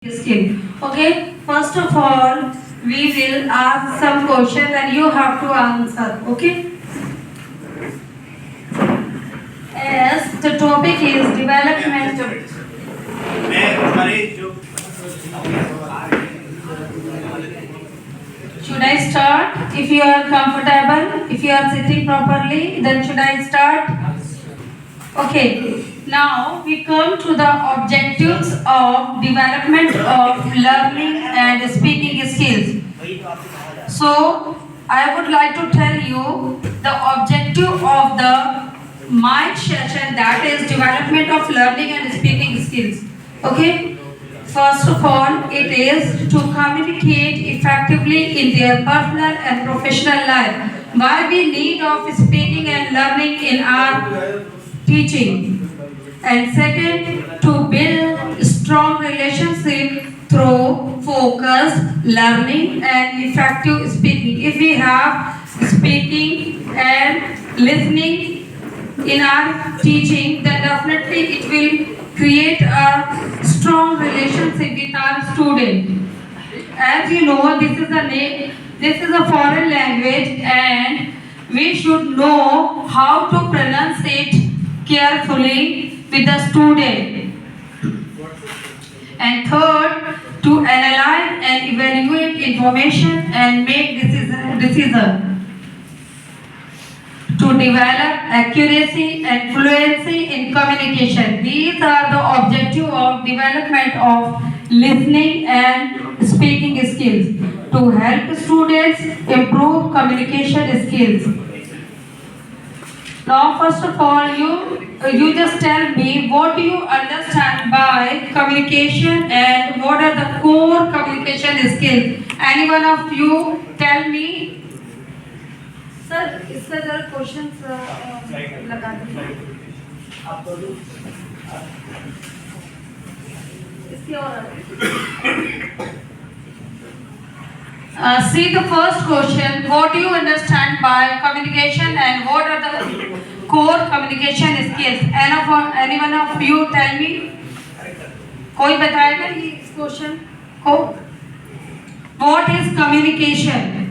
skill. Okay, first of all, we will ask some questions and you have to answer. Okay, as the topic is development. Should I start? If you are comfortable, if you are sitting properly, then should I start? Okay, now we come to the objectives of development of learning and speaking skills. So, I would like to tell you the objective of the mind session, that is development of learning and speaking skills. Okay? First of all, it is to communicate effectively in their personal and professional life. Why we need of speaking and learning in our teaching. And second, to build strong relationship through focused learning and effective speaking. If we have speaking and listening in our teaching, then definitely it will create a strong relationship with our student. As you know, this is a foreign language, and we should know how to pronounce it carefully with the student. And third, to analyze and evaluate information and make decision. To develop accuracy and fluency in communication. These are the objective of development of listening and speaking skills to help students improve communication skills. Now, first of all, you just tell me what do you understand by communication and what are the core communication skills. Any one of you tell me. Sir इसका जरा questions लगा दीजिए इसकी और see the first question, what do you understand by communication and what are the core communication skills? Any one of you tell me. कोई बताएगा ये इस क्वेश्चन को? What is communication?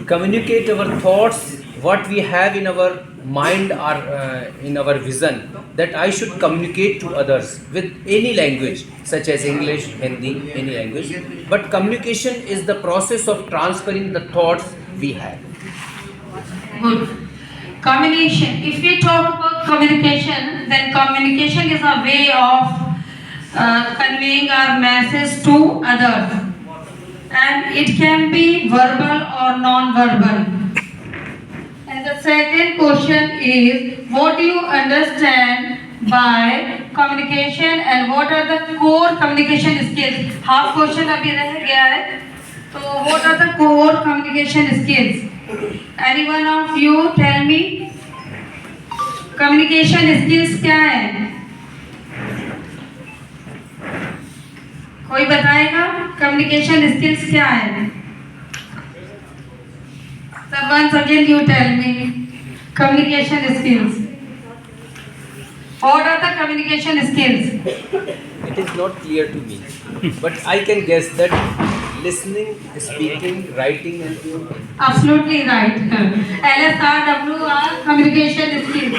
Communicate our thoughts, what we have in our mind or in our vision, that I should communicate to others with any language such as English, Hindi, any language. But communication is the process of transferring the thoughts we have. Good. Communication. If we talk about communication, then communication is a way of conveying our message to others. And it can be verbal or non-verbal. And the second question is, what do you understand by communication and what are the core communication skills? Half question अभी रह गया है. So what are the core communication skills? Any one of you tell me. Communication skills क्या है? कोई बताएगा communication skills क्या है? So once again you tell me communication skills. What are the communication skills? It is not clear to me, but I can guess that listening, speaking, writing and Absolutely right. LSR, WR, communication skills.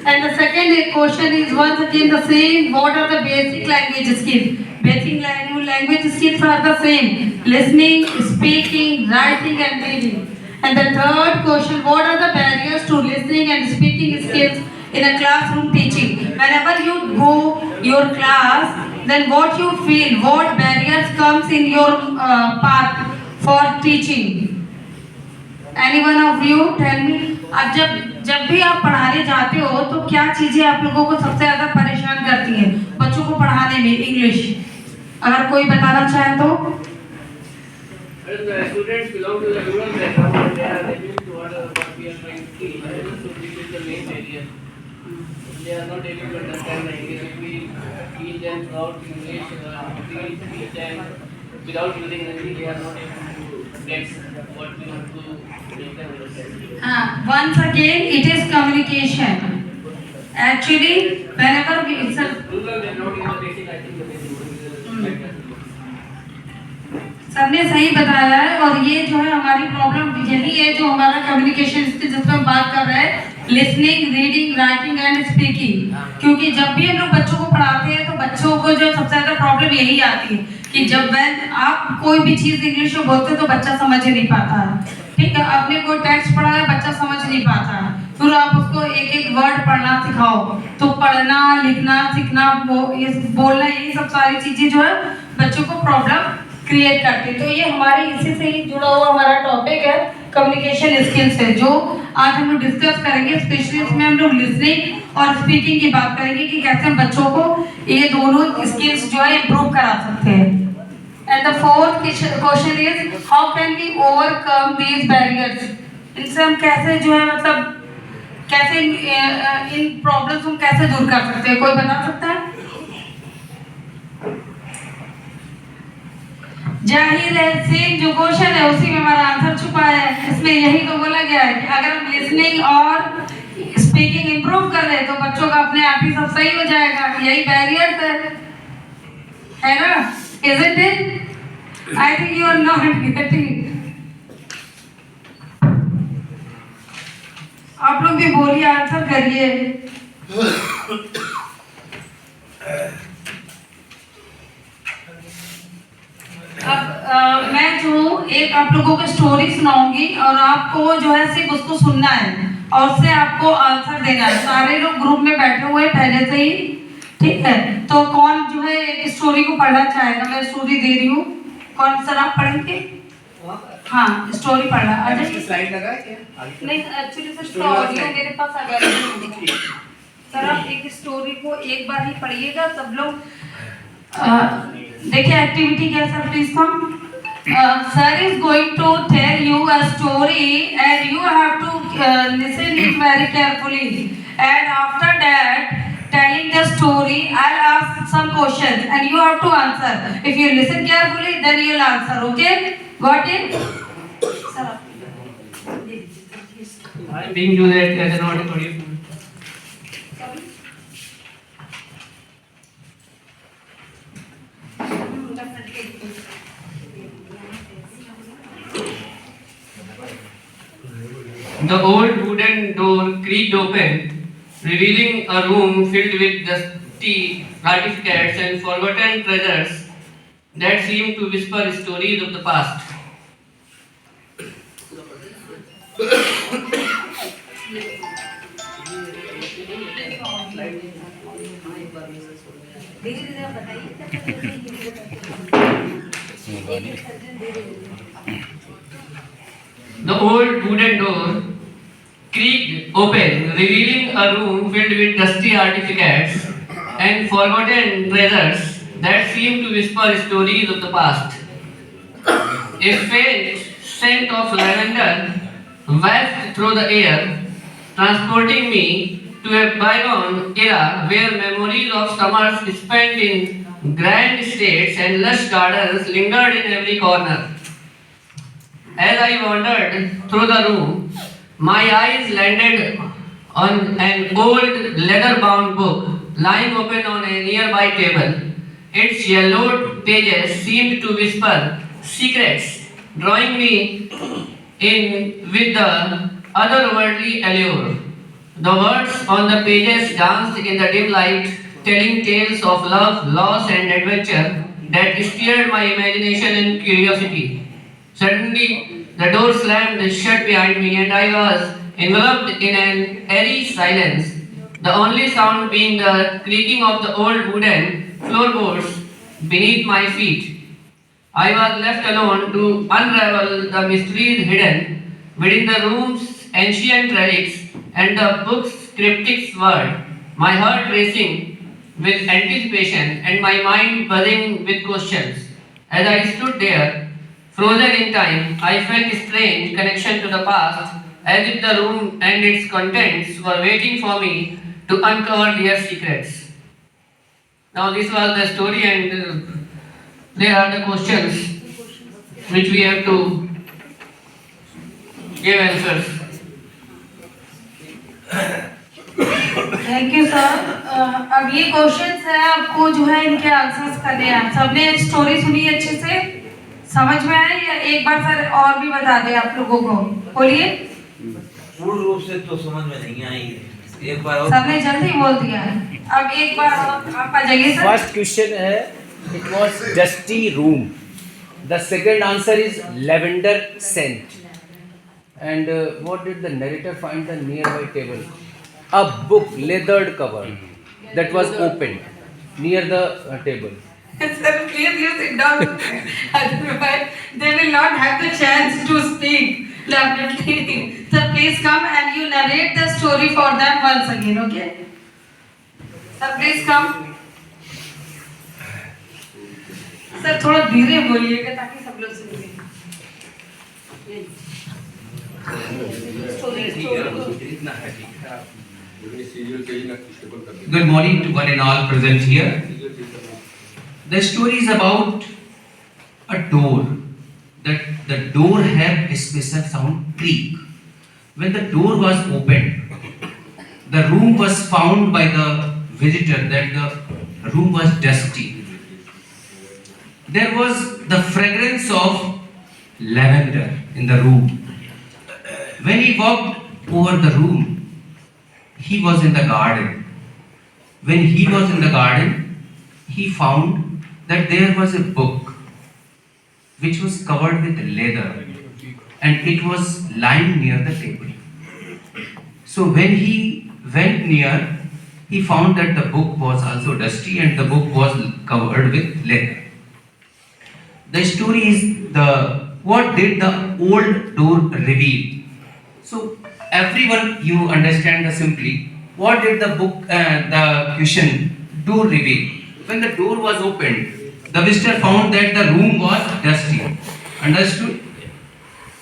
And the second question is once again the same. What are the basic language skills? Basic language skills are the same. Listening, speaking, writing and reading. And the third question, what are the barriers to listening and speaking skills in a classroom teaching? Whenever you go your class, then what you feel, what barriers comes in your path for teaching? Any one of you tell me. अब जब भी आप पढ़ाने जाते हो तो क्या चीजें आप लोगों को सबसे ज्यादा परेशान करती हैं बच्चों को पढ़ाने में? इंग्लिश. अगर कोई बताना चाहे तो. The students belong to the rural background. They are able to order what we are trying to teach. So this is the main barrier. They are not able to understand the English. If we teach them throughout English, we teach them without using Hindi, they are not able to get what we want to make them understand. Once again, it is communication. Actually, whenever we it's a Rural they not in the basic, I think the basic. Sir ने सही बताया है। और ये जो है हमारी problem यही है, जो हमारा कम्युनिकेशन स्किल जिस पर हम बात कर रहे हैं, listening, reading, writing and speaking. क्योंकि जब भी हम लोग बच्चों को पढ़ाते हैं तो बच्चों को जो सबसे ज्यादा प्रॉब्लम यही आती है कि जब आप कोई भी चीज इंग्लिश में बोलते हैं तो बच्चा समझ नहीं पाता है। ठीक है, आपने कोई टेक्स्ट पढ़ा है, बच्चा समझ नहीं पाता है, फिर आप उसको एक एक वर्ड पढ़ना सिखाओ, तो पढ़ना, लिखना, सीखना, ये बोलना, ये सब सारी चीजें जो है बच्चों को प्रॉब्लम क्रिएट करती है। तो ये हमारे इसी से ही जुड़ा हुआ हमारा टॉपिक है, कम्युनिकेशन स्किल्स है, जो आज हम लोग डिस्कस करेंगे। स्पेशली इसमें हम लोग लिसनिंग और स्पीकिंग की बात करेंगे कि कैसे हम बच्चों को ये दोनों स्किल्स जो है इम्प्रूव करा सकते हैं। And the fourth question is how can we overcome these barriers. इनसे हम कैसे जो है मतलब कैसे इन प्रॉब्लम्स हम कैसे दूर कर सकते हैं, कोई बता सकता है? जाहिर है सेम जो क्वेश्चन है उसी में हमारा आंसर छुपा है। इसमें यही तो बोला गया है कि अगर हम लिसनिंग और स्पीकिंग इंप्रूव कर ले तो बच्चों का अपने आप ही सब सही हो जाएगा। यही बैरियर है ना? Isn't it? I think you are not getting. आप लोग भी बोलिए, आंसर करिए। अब मैं जो एक आप लोगों को स्टोरी सुनाऊंगी और आपको जो है सिर्फ उसको सुनना है और उससे आपको आंसर देना है। सारे लोग ग्रुप में बैठे हुए पहले से ही, ठीक है? तो कौन जो है एक स्टोरी को पढ़ना चाहेगा? मैं स्टोरी दे रही हूँ, कौन सर आप पढ़ेंगे? हाँ, स्टोरी पढ़ना। अजय स्लाइड लगा है क्या? नहीं, एक्चुअली सर इसका ऑडियो मेरे पास अवेलेबल नहीं है। सर आप एक स्टोरी को एक बार ही पढ़िएगा, सब लोग देखिए। एक्टिविटी क्या है sir, please come. Sir is going to tell you a story and you have to listen it very carefully, and after that telling the story I'll ask some questions and you have to answer. If you listen carefully then you'll answer. Okay, got it? Sir, I'm being used as an audio. The old wooden door creaked open, revealing a room filled with dusty artifacts and forgotten treasures that seemed to whisper stories of the past. The old wooden door creaked open, revealing a room filled with dusty artifacts and forgotten treasures that seemed to whisper stories of the past. A faint scent of lavender wafted through the air, transporting me to a bygone era where memories of summers spent in grand estates and lush gardens lingered in every corner. As I wandered through the room, my eyes landed on an old leather-bound book lying open on a nearby table. Its yellowed pages seemed to whisper secrets, drawing me in with the otherworldly allure. The words on the pages danced in the dim light, telling tales of love, loss, and adventure that stirred my imagination and curiosity. Suddenly, the door slammed shut behind me, and I was enveloped in an eerie silence, the only sound being the creaking of the old wooden floorboards beneath my feet. I was left alone to unravel the mysteries hidden within the room's ancient relics and the book's cryptic word, my heart racing with anticipation and my mind buzzing with questions. As I stood there, frozen in time, I felt a strange connection to the past, as if the room and its contents were waiting for me to uncover their secrets. Now this was the story, and there are the questions which we have to give answers. Thank you sir. अब ये questions है, आपको जो है इनके answers करने हैं। सबने स्टोरी सुनी अच्छे से, समझ में आए, या एक बार सर और भी बता दें आप लोगों को? बोलिए। पूर्ण रूप से तो समझ में नहीं आई, एक बार और। सबने जल्दी बोल दिया है, अब एक बार और आप आ जाइए सर। फर्स्ट क्वेश्चन है, it was dusty room. The second answer is lavender scent. And what did the narrator find the nearby table? A book, leathered cover, that was opened near the table. Sir, please you sit down. Otherwise, they will not have the chance to speak. Definitely. Sir, please come and you narrate the story for them once again, okay? Sir, please come. Sir, थोड़ा धीरे बोलिएगा ताकि सब लोग सुन लें। Good morning to one and all present here. The story is about a door. That the door had a special sound creak. When the door was opened, the room was found by the visitor that the room was dusty. There was the fragrance of lavender in the room. When he walked over the room, he was in the garden. When he was in the garden, he found that there was a book which was covered with leather and it was lying near the table. So when he went near, he found that the book was also dusty and the book was covered with leather. The story is what did the old door reveal? So everyone, you understand the simply what did the question do reveal? When the door was opened, the visitor found that the room was dusty. Understood?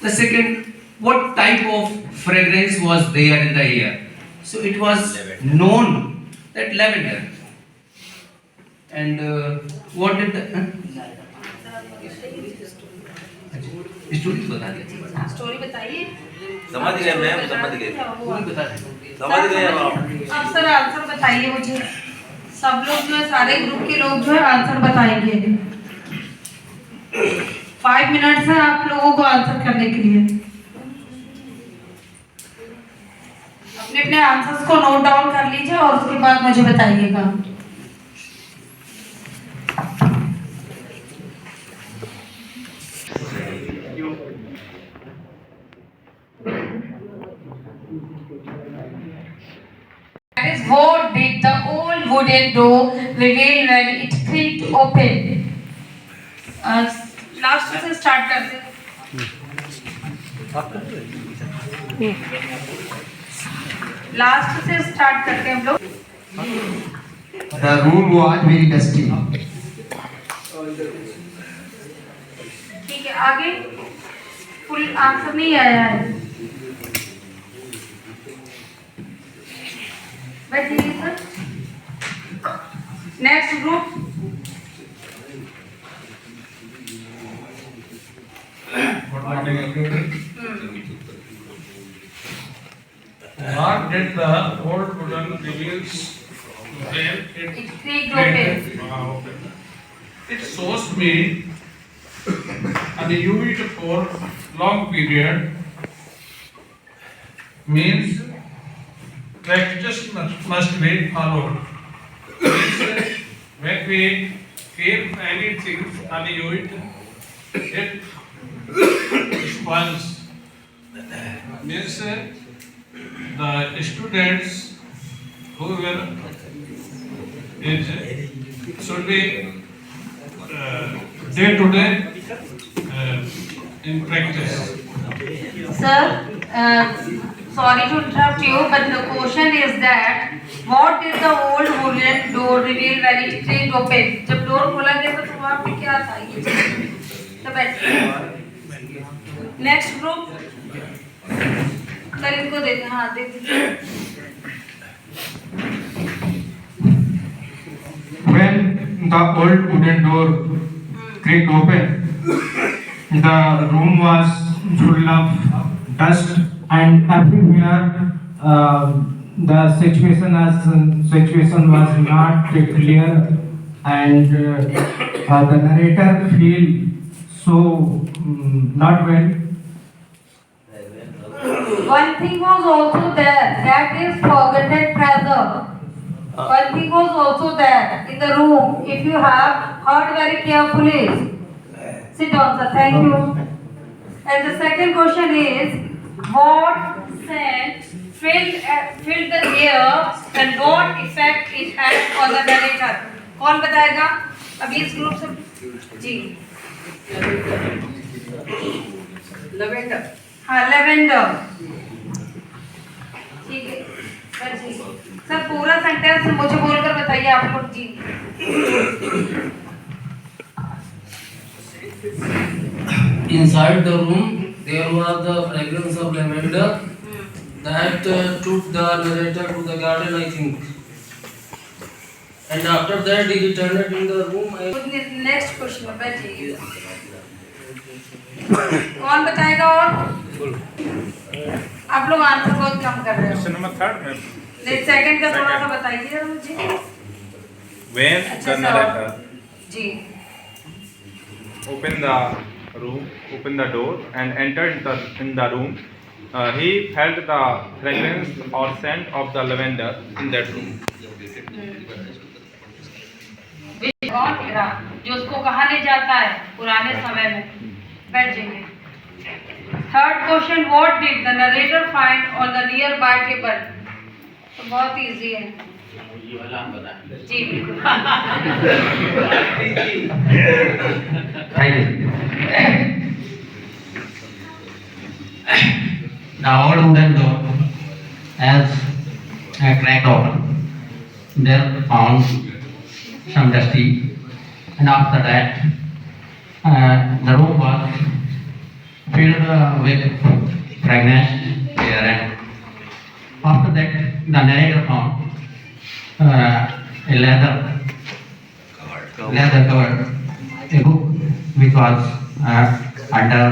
The second, what type of fragrance was there in the air? So it was known that lavender. And what did the story बता दिया। Story बताइए। समझ गए ma'am, समझ गए, पूरी बता दें। समझ गए आप। अब सर आंसर बताइए मुझे। सब लोग जो है, सारे ग्रुप के लोग जो है आंसर बताएंगे। 5 मिनट्स है आप लोगों को आंसर करने के लिए। अपने अपने आंसर्स को नोट डाउन कर लीजिए और उसके बाद मुझे बताइएगा। That is, what did the old wooden door reveal when it creaked open? Last से स्टार्ट करते हैं। लास्ट से स्टार्ट करते हैं हम लोग। The room was very dusty. ठीक है, आगे फुल आंसर नहीं आया है। बैठिए sir. Next group. What did the old wooden reveals when it It creaked open. opened? It shows me and you it for long period means practice must be followed. Means when we keep anything and you it spoils. Means the students who will is should be day to day in practice. Sir, sorry to interrupt you, but the question is that what did the old wooden door reveal when it creaked open? जब door खोला गया था तो वहाँ पे क्या था ये? तो बैठिए। Next group. सर इनको देते हैं, हाँ दे दीजिए। When the old wooden door creaked open, the room was full of dust and everywhere the situation was not clear, and the narrator feel so not well. One thing was also there, that is forgotten treasure. One thing was also there in the room. If you have heard very carefully, sit down, sir. Thank you. And the second question is, what scent filled the air and what effect it had on the narrator? कौन बताएगा? अभी इस group से जी Lavender. हाँ lavender ठीक है sir जी sir पूरा sentence मुझे बोलकर बताइए आप लोग जी Inside the room, there was the fragrance of lavender that took the narrator to the garden, I think. And after that, he returned in the room. Next question में बैठिए कौन बताएगा और आप लोग आंसर बहुत कम कर रहे हो Question number third, ma'am. नहीं सेकंड का थोड़ा सा बताइए मुझे When अच्छा, the sir. narrator ji opened the door and entered in the room, he felt the fragrance or scent of the lavender in that room. कौन हीरा जो उसको कहाँ ले जाता है पुराने समय में बैठ जाइए third question what did the narrator find on the near by table तो बहुत इजी है जी बिल्कुल Thank you. The old wooden door has cracked open. There found some dusty, and after that, the room was filled with fragrance air. And after that, the narrator found a leather covered a book which was under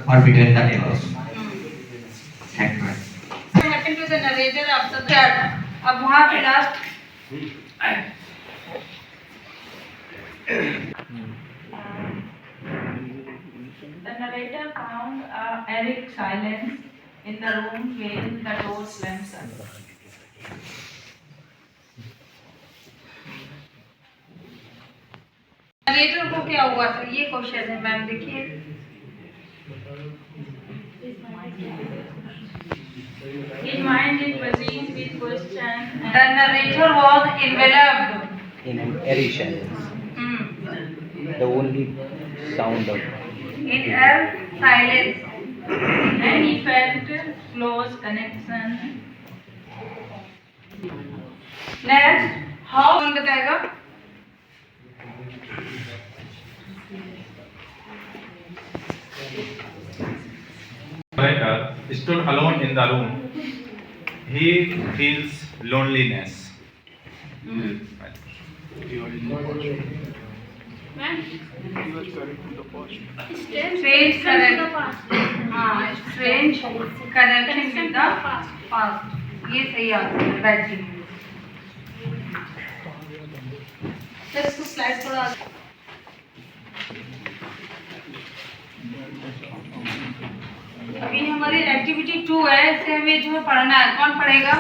or between the tables. Thank you. What happened to the narrator after that? अब वहाँ पे last The narrator found Eric silence in the room when the door slammed shut. Narrator को क्या हुआ था ये question है ma'am देखिए His mind is buzzing with questions The narrator was enveloped In an airy silence, the only sound of in a silence. and he felt close connection. Next, how कौन बताएगा? Narrator stood alone in the room. He feels loneliness. Strange connection. हाँ, strange connection with the past. ये सही answer है बैठ जी sir इसको slide थोड़ा अभी हमारी एक्टिविटी 2 है इसे हमें जो है पढ़ना है कौन पढ़ेगा